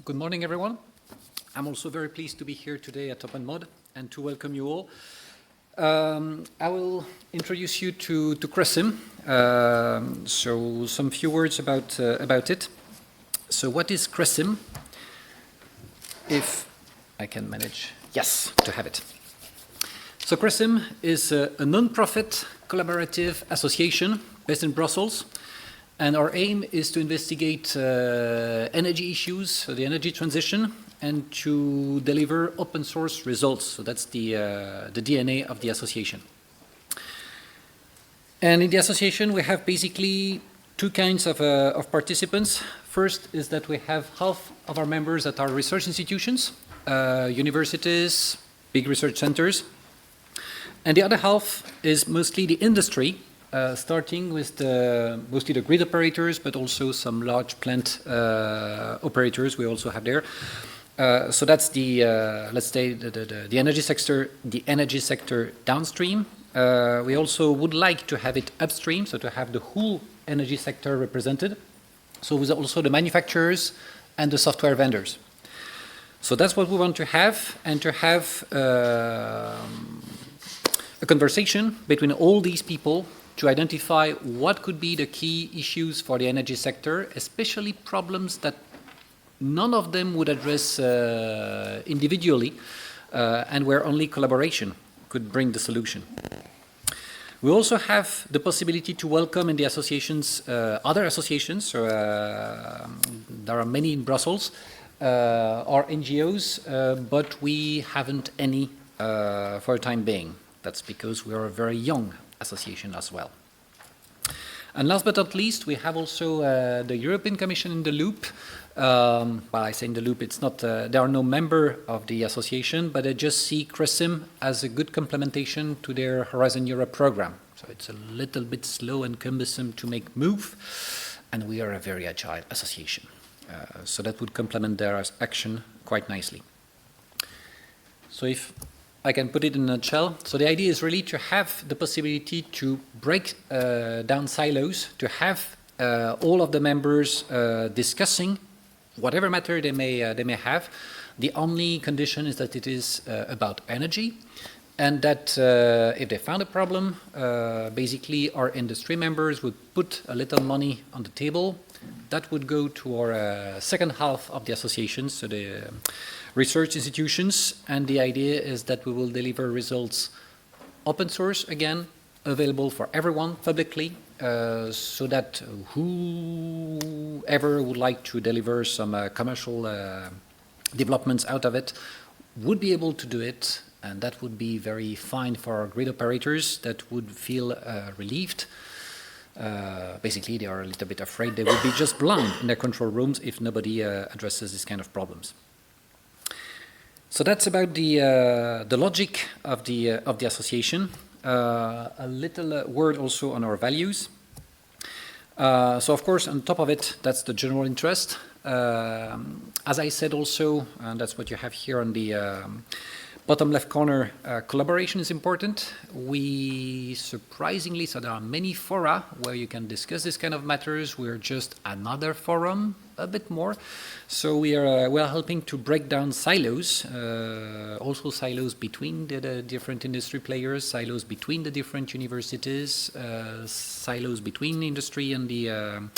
Good morning, everyone. I'm also very pleased to be here today at OpenMod and to welcome you all. I will introduce you to CRESYM, so some few words about it. So what is CRESYM? If I can manage, yes, to have it. So CRESYM is a non-profit collaborative association based in Brussels. And our aim is to investigate energy issues, so the energy transition, and to deliver open source results. So that's the DNA of the association. And in the association, we have basically two kinds of participants. First is that we have half of our members that are research institutions, universities, big research centers. And the other half is mostly the industry, starting with mostly the grid operators, but also some large plant operators we also have there. So that's the let's say the energy sector. The energy sector downstream. We also would like to have it upstream, so to have the whole energy sector represented. So with also the manufacturers and the software vendors. So that's what we want to have, and to have a conversation between all these people to identify what could be the key issues for the energy sector, especially problems that none of them would address individually, and where only collaboration could bring the solution. We also have the possibility to welcome in the associations, other associations, so, there are many in Brussels, or NGOs, but we haven't any for the time being. That's because we are a very young association as well. And last but not least, we have also the European Commission in the loop. Well, I say in the loop, it's not, there are no member of the association, but they just see CRESYM as a good complementation to their Horizon Europe program. So it's a little bit slow and cumbersome to make move, and we are a very agile association. So that would complement their action quite nicely. So if I can put it in a nutshell. So the idea is really to have the possibility to break down silos, to have all of the members discussing whatever matter they may have. The only condition is that it is about energy, and that if they found a problem, basically our industry members would put a little money on the table. That would go to our second half of the association, so the research institutions, and the idea is that we will deliver results open source again, available for everyone publicly, so that whoever would like to deliver some commercial developments out of it would be able to do it, and that would be very fine for our grid operators that would feel relieved. Basically, they are a little bit afraid they would be just blind in their control rooms if nobody addresses this kind of problems. So that's about the logic of the association. A little word also on our values. So of course, on top of it, that's the general interest. As I said also, and that's what you have here on the bottom left corner, collaboration is important. We surprisingly, so there are many fora where you can discuss this kind of matters. We're just another forum, a bit more. So we are helping to break down silos, also silos between the different industry players, silos between the different universities, silos between the industry and the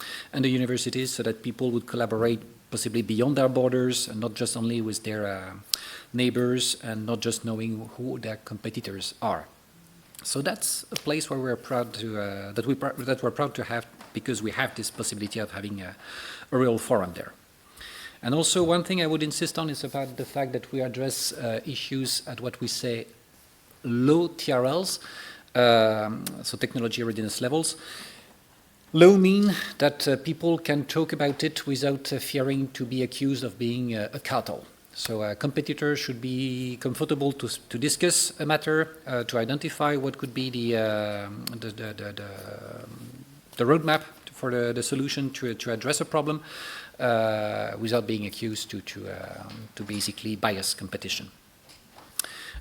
universities, so that people would collaborate possibly beyond their borders and not just only with their neighbors and not just knowing who their competitors are. So that's a place where we're proud to that we're proud to have, because we have this possibility of having a real forum there. And also one thing I would insist on is about the fact that we address issues at what we say low TRLs, so technology readiness levels. Low mean that people can talk about it without fearing to be accused of being a cartel. So a competitor should be comfortable to discuss a matter, to identify what could be the roadmap for the solution to address a problem, without being accused to basically bias competition.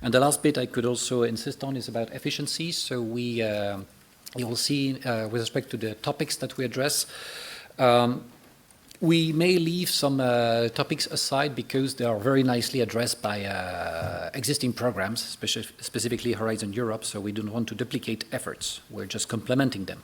And the last bit I could also insist on is about efficiency. So we you will see with respect to the topics that we address, We may leave some topics aside because they are very nicely addressed by existing programs, specifically Horizon Europe, so we don't want to duplicate efforts. We're just complementing them.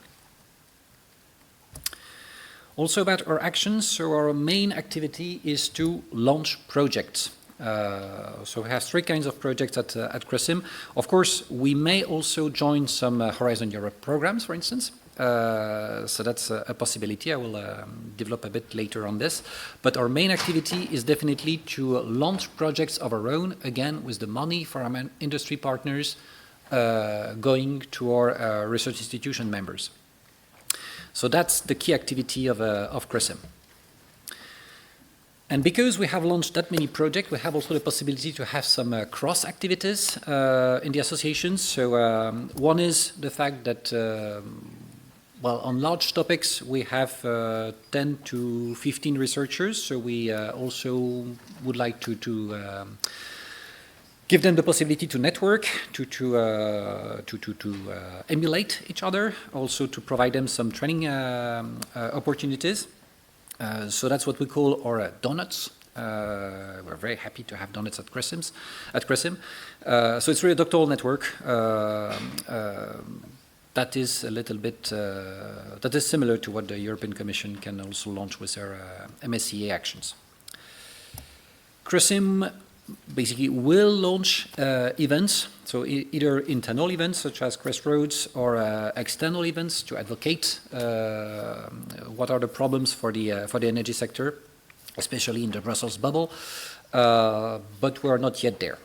Also about our actions, so our main activity is to launch projects. So we have three kinds of projects at CRESYM. Of course, we may also join some Horizon Europe programs, for instance. So that's a possibility. I will develop a bit later on this. But our main activity is definitely to launch projects of our own, again, with the money for our industry partners going to our research institution members. So that's the key activity of CRESYM. And because we have launched that many projects, we have also the possibility to have some cross activities in the associations. So one is the fact that, well, on large topics, we have 10 to 15 researchers. So we also would like to give them the possibility to network, to emulate each other, also to provide them some training opportunities. So that's what we call our donuts. We're very happy to have donuts at CRESYM. So it's really a doctoral network that is a little bit, that is similar to what the European Commission can also launch with their MSCA actions. CRESYM basically will launch events, so either internal events such as Crossroads or external events to advocate what are the problems for the energy sector, especially in the Brussels bubble, but we are not yet there.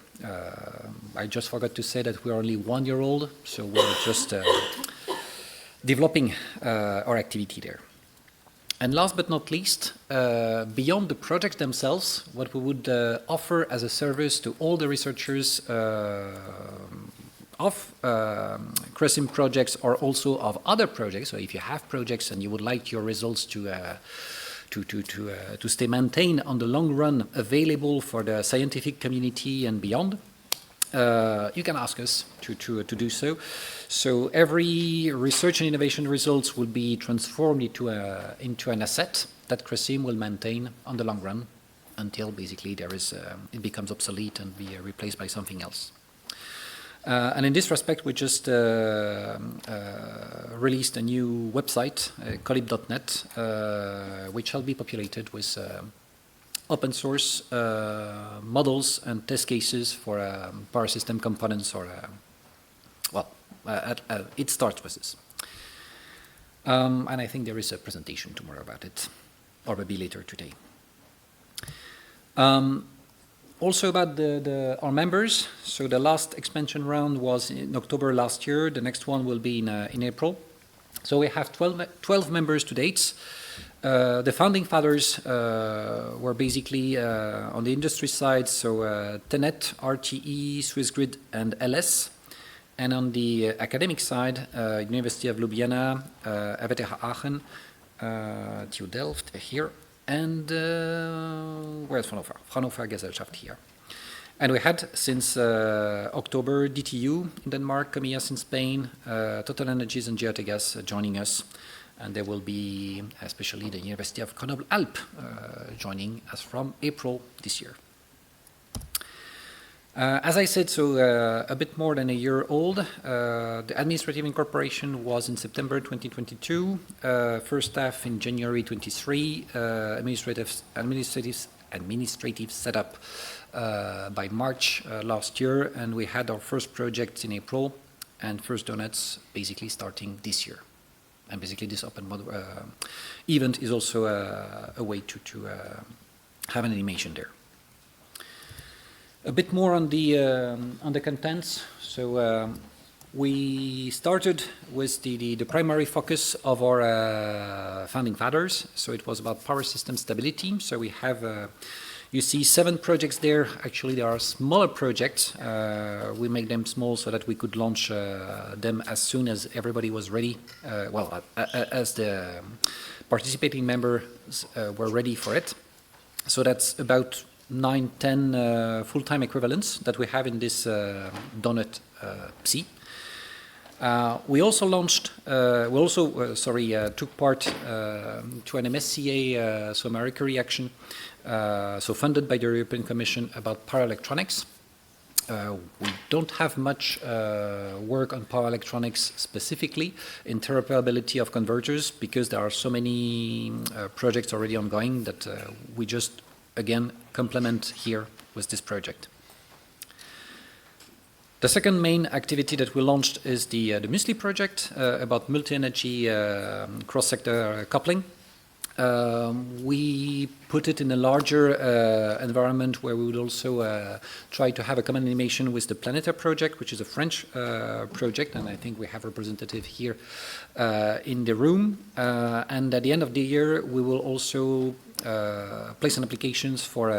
I just forgot to say that we're only 1 year old, so we're just developing our activity there. And last but not least, beyond the projects themselves, what we would offer as a service to all the researchers of CRESYM projects or also of other projects. So if you have projects and you would like your results to stay maintained on the long run, available for the scientific community and beyond, you can ask us to do so. So every research and innovation results will be transformed into an asset that CRESYM will maintain on the long run until basically it becomes obsolete and be replaced by something else. And in this respect, we just released a new website, colib.net, which shall be populated with open source models and test cases for power system components or, it starts with this. And I think there is a presentation tomorrow about it, or maybe later today. Also about our members, so the last expansion round was in October last year, the next one will be in April. So we have 12 members to date. The founding fathers were basically on the industry side, so TENET, RTE, Swissgrid, and LS. And on the academic side, University of Ljubljana, RWTH Aachen, TU Delft here, and where's Fraunhofer Gesellschaft here. And we had since October DTU in Denmark, Comillas in Spain, Total Energies and Geotegas joining us. And there will be especially the University of Grenoble-Alpes joining us from April this year. As I said, so a bit more than a year old. The administrative incorporation was in September 2022. First staff in January 23. Administrative setup by March last year, and we had our first projects in April, and first donuts basically starting this year. And basically, this open mod event is also a way to have an animation there. A bit more on the contents. So we started with the primary focus of our founding fathers. So it was about power system stability. So we have, you see 7 projects there. Actually, there are smaller projects. We make them small so that we could launch them as soon as everybody was ready. As the participating members were ready for it. So that's about 9-10 full-time equivalents that we have in this donut C. We also launched, took part to an MSCA, so America Reaction, so funded by the European Commission about power electronics. We don't have much work on power electronics specifically, interoperability of converters, because there are so many projects already ongoing that we just, again, complement here with this project. The second main activity that we launched is the MUSLI project about multi-energy cross-sector coupling. We put it in a larger environment where we would also try to have a common animation with the Planeta project, which is a French project, and I think we have a representative here in the room. And at the end of the year, we will also place an applications for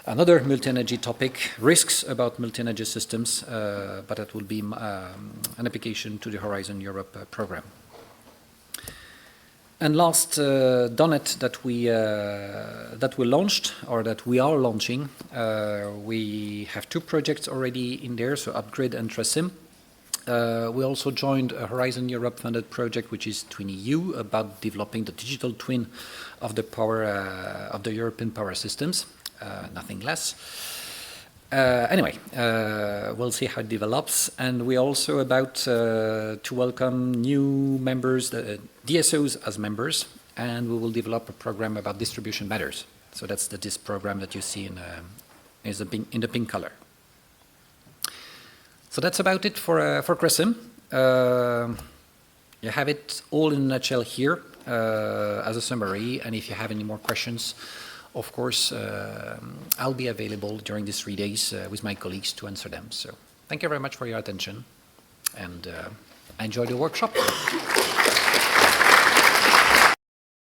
another multi-energy topic, risks about multi-energy systems, but that will be an application to the Horizon Europe program. And last, Donnet that we launched, or that we are launching, we have two projects already in there, so Upgrade and CRESYM. We also joined a Horizon Europe funded project, which is TwinEU, about developing the digital twin of the power of the European power systems. Nothing less. Anyway, we'll see how it develops. And we're also about to welcome new members, DSOs as members, and we will develop a program about distribution matters. So that's the DIS program that you see in the pink color. So that's about it for CRESYM. You have it all in a nutshell here as a summary, and if you have any more questions, of course, I'll be available during these 3 days with my colleagues to answer them. So thank you very much for your attention, and enjoy the workshop.